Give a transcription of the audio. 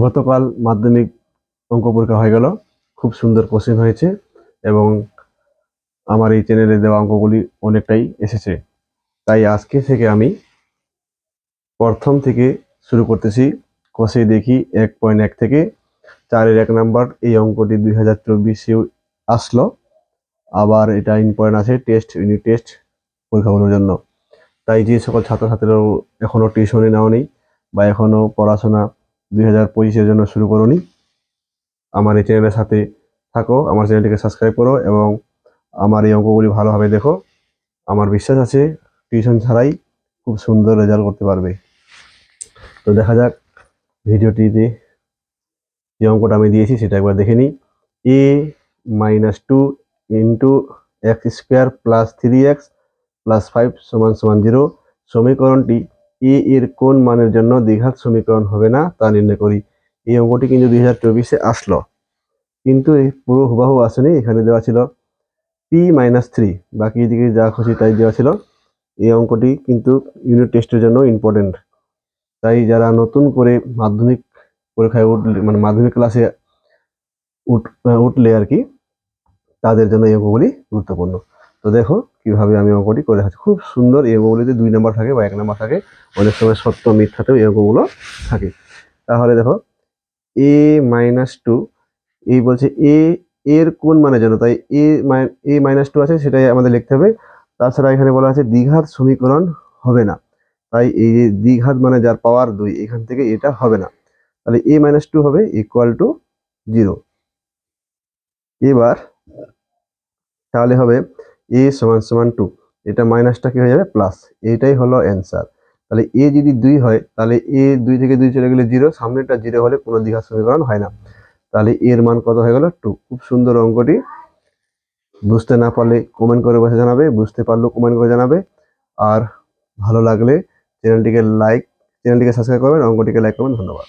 গতকাল মাধ্যমিক অঙ্ক পরীক্ষা হয়ে গেল। খুব সুন্দর কোশ্চেন হয়েছে এবং আমার এই চ্যানেলে দেওয়া অঙ্কগুলি অনেকটাই এসেছে। তাই আজকে থেকে আমি প্রথম থেকে শুরু করতেছি। কষে দেখি 1.1 থেকে 4-এর 1 নাম্বার এই অঙ্কটি 2024-এও আসলো। আবার এটা ইম্পর্টেন্ট আছে টেস্ট, ইউনিট টেস্ট পরীক্ষাগুলোর জন্য। তাই যে সকল ছাত্রছাত্রীরাও এখনও টিউশনে নেওনি বা এখনও পড়াশোনা 2025-এর জন্য শুরু করোনি, আমার এই চ্যানেলের সাথে থাকো, আমার চ্যানেলটিকে সাবস্ক্রাইব করো এবং আমার এই অঙ্কগুলি ভালোভাবে দেখো। আমার বিশ্বাস আছে টিউশন ছাড়াই খুব সুন্দর রেজাল্ট করতে পারবে। তো দেখা যাক ভিডিওটিতে যে অঙ্কটা আমি দিয়েছি সেটা একবার দেখে নিই। a-2 into x² plus 3x plus 5 সমান সমান 0 সমীকরণটি এ এর কোন মানের জন্য দ্বিঘাত সমীকরণ হবে না তা নির্ণয় করি। এই অঙ্কটি কিন্তু 2024-এ আসলো, কিন্তু এই পুরো হুবাহু আসেনি। এখানে দেওয়া ছিল p-3, বাকি এদিকে যা খুশি তাই দেওয়া ছিল। এই অঙ্কটি কিন্তু ইউনিট টেস্টের জন্য ইম্পর্টেন্ট। তাই যারা নতুন করে মাধ্যমিক পরীক্ষায় উঠলে, মানে মাধ্যমিক ক্লাসে উঠলে আর কি, তাদের জন্য এই অঙ্কগুলি গুরুত্বপূর্ণ। তো দেখো কিভাবে আমি অঙ্কটি করে দেখাচ্ছি। খুব সুন্দর। এই অঙ্কগুলিতে 2 নাম্বার থাকে বা 1 নাম্বার থাকে, অনেক সময় সত্য মিথ্যাতেও এই অঙ্কগুলো থাকে। তাহলে দেখো a-2, এই বলছে এর কোন মানের জন্য, তাই a-2 আছে সেটাই আমাদের লিখতে হবে। তাছাড়া এখানে বলা আছে দ্বিঘাত সমীকরণ হবে না, তাই এই যে দ্বিঘাত মানে যার পাওয়ার 2, এখান থেকে এটা হবে না, তাহলে a-2 হবে ইকুয়াল টু 0। এবার তাহলে হবে a সমান সমান 2, এটা মাইনাসটা কি হয়ে যাবে প্লাস, এইটাই হলো অ্যান্সার। তাহলে a যদি 2 হয় তাহলে a 2 থেকে 2 চলে গেলে 0, সামনেটা 0 হলে কোনো দ্বিঘাত সমীকরণ হয় না। তাহলে এর মান কত হয়ে গেল 2। খুব সুন্দর অঙ্কটি। বুঝতে না পারলে কমেন্ট করে বসে জানাবে, বুঝতে পারলেও কমেন্ট করে জানাবে। আর ভালো লাগলে চ্যানেলটিকে সাবস্ক্রাইব করবেন, অঙ্কটিকে লাইক করবেন। ধন্যবাদ।